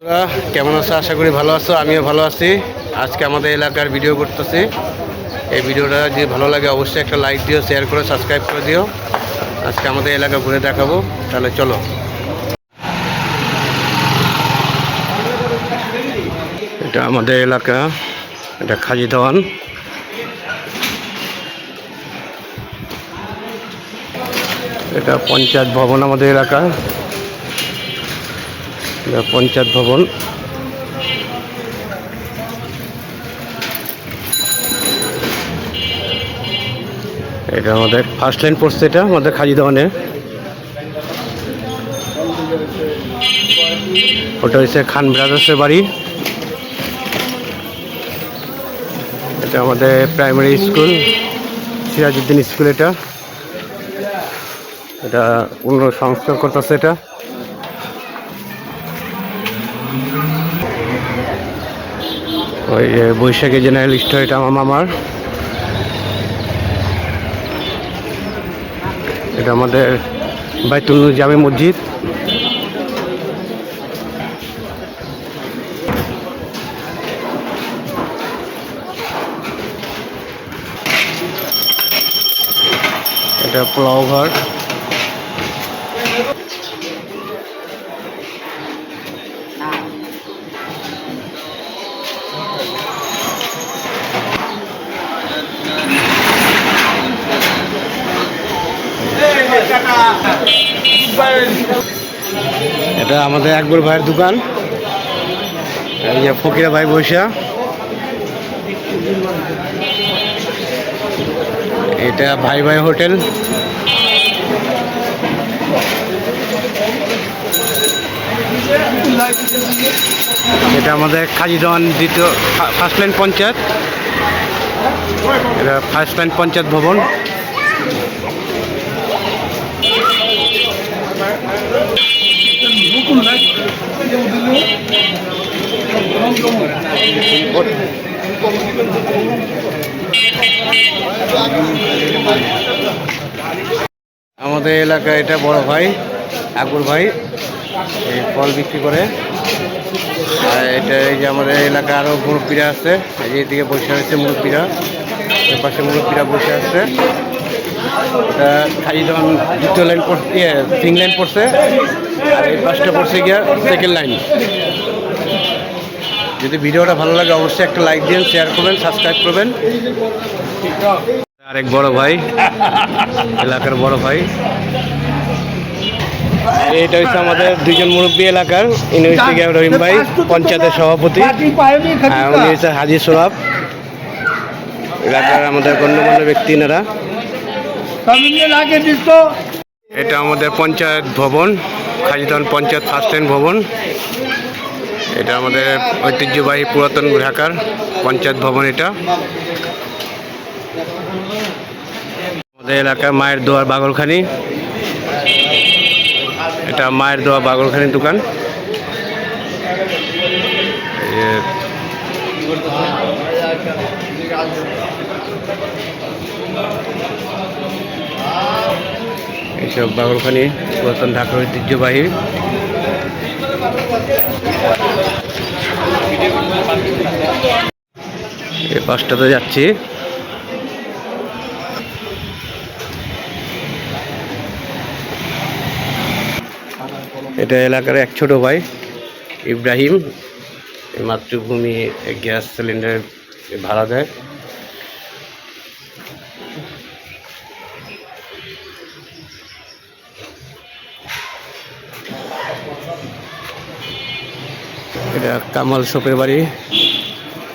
কেমন আছো? আশা করি ভালো আছো। আমিও ভালো আছি। আজকে আমাদের এলাকার ভিডিও করতেছি। এই ভিডিওটা যদি ভালো লাগে অবশ্যই একটা লাইক দিও, শেয়ার করে সাবস্ক্রাইব করে দিও। আজকে আমাদের এলাকা ঘুরে দেখাবো, তাহলে চলো। এটা আমাদের এলাকা, এটা খাজি দেওয়ান। এটা পঞ্চায়েত ভবন আমাদের এলাকা, এটা পঞ্চায়েত ভবন। এটা আমাদের ফার্স্ট লাইন পড়ছে, এটা আমাদের খাজি দেওয়ানে। ওটা হচ্ছে খান ব্রাদার্সের বাড়ি। এটা আমাদের প্রাইমারি স্কুল, সিরাজউদ্দিন স্কুল। এটা এটা পুনঃসংস্কার করতেছে। এটা ওই বৈশাখী জেনারেল স্টোর, এটা আমার মামার। এটা আমাদের বাইতুল জামে মসজিদ। এটা পোলাও ঘর। এটা আমাদের আকবর ভাইয়ের দোকান। এই যে ফকিরা ভাই বৈশা। এটা ভাই ভাই হোটেল। এটা আমাদের খাজি দেওয়ান দ্বিতীয় ফার্স্ট লাইন পঞ্চায়েত। এটা ফার্স্ট লাইন পঞ্চায়েত ভবন। আমাদের এলাকায় এটা বড় ভাই আকবর ভাই, এই ফল বিক্রি করে। আর এটা এই যে আমাদের এলাকায় আরও মুরব্বীরা আছে, এই যে এদিকে বসে আছে মুরব্বীরা, এর পাশে মুরব্বীরা বসে আছে। এটা খালি যখন দ্বিতীয় লাইন পড়ছে, তিন লাইন পড়ছে, আর এই পাশটা পড়ছে গিয়া সেকেন্ড লাইন। যদি ভিডিওটা ভালো লাগে অবশ্যই একটা লাইক দিন, শেয়ার করবেন, সাবস্ক্রাইব করবেন। আরেক বড় ভাই, এলাকার বড় ভাই। এটা হচ্ছে আমাদের দুইজন মুরব্বী এলাকার। ইনি হচ্ছে গিয়া রহিম ভাই, পঞ্চায়েতের সভাপতি। উনি হচ্ছে হাজি সোহাব, এলাকার আমাদের গণ্যমান্য ব্যক্তি এনারা। এটা আমাদের পঞ্চায়েত ভবন, খাজিদান পঞ্চায়েত ফার্স্ট লাইন ভবন। এটা আমাদের ঐতিহ্যবাহী পুরাতন ঢাকার পঞ্চায়েত ভবন। এটা আমাদের এলাকার মায়ের দোয়ার বাগলখানি। এটা মায়ের দোয়া বাগলখানির দোকান। এইসব বাগলখানি পুরাতন ঢাকার ঐতিহ্যবাহী। এই পাশটাতে যাচ্ছি। এটা এলাকার এক ছোট ভাই ইব্রাহিম, মাতৃভূমি গ্যাস সিলিন্ডার ভাড়া দেয়। এটা কামাল শপের বাড়ি,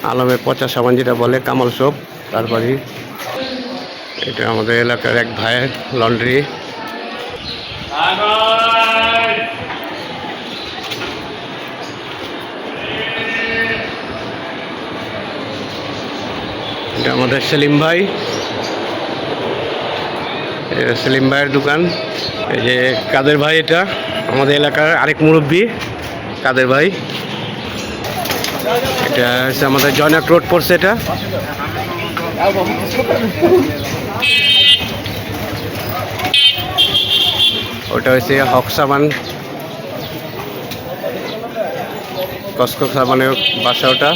আলমের পচা সাবান যেটা বলে কামাল শপ, তার বাড়ি। এটা আমাদের এলাকার এক ভাইয়ের লন্ড্রি। এটা আমাদের সেলিম ভাই, সেলিম ভাইয়ের দোকান। এই যে কাদের ভাই, এটা আমাদের এলাকার আরেক মুরব্বী কাদের ভাই। এটা হচ্ছে আমাদের জয়নাক রোড পড়ছে। এটা ওটা হচ্ছে হক সাবান। কসকসা মানে বাসা ওটা।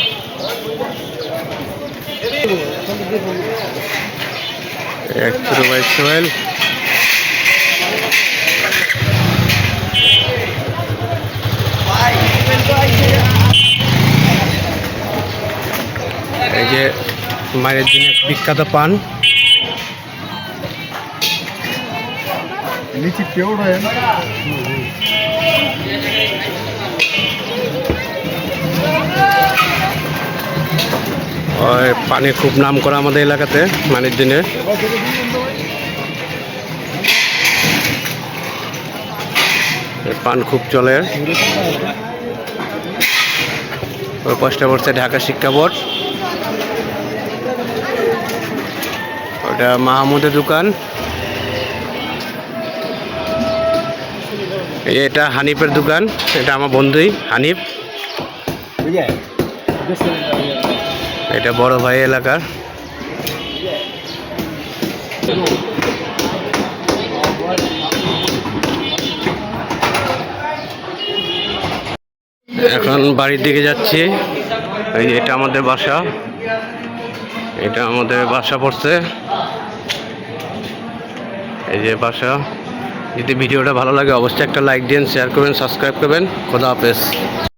এক ছোট ভাই সোহেল। এই যে মায়ের দিনে বিখ্যাত পান। পানি খুব নাম করা আমাদের এলাকাতে মানের দিনে। পান খুব চলে। ওই পাশটা পড়ছে ঢাকা শিক্ষা বোর্ড, ওটা মাহমুদের দোকান। এটা হানিফের দোকান, এটা আমার বন্ধুই হানিফ। এটা বড় ভাই এলাকার। এখন বাড়ির দিকে যাচ্ছি। এই যে এটা আমাদের বাসা, এটা আমাদের বাসা পড়ছে। এই যে বাসা। যদি ভিডিওটা ভালো লাগে অবশ্যই একটা লাইক দিন, শেয়ার করবেন, সাবস্ক্রাইব করবেন। খোদা হাফেজ।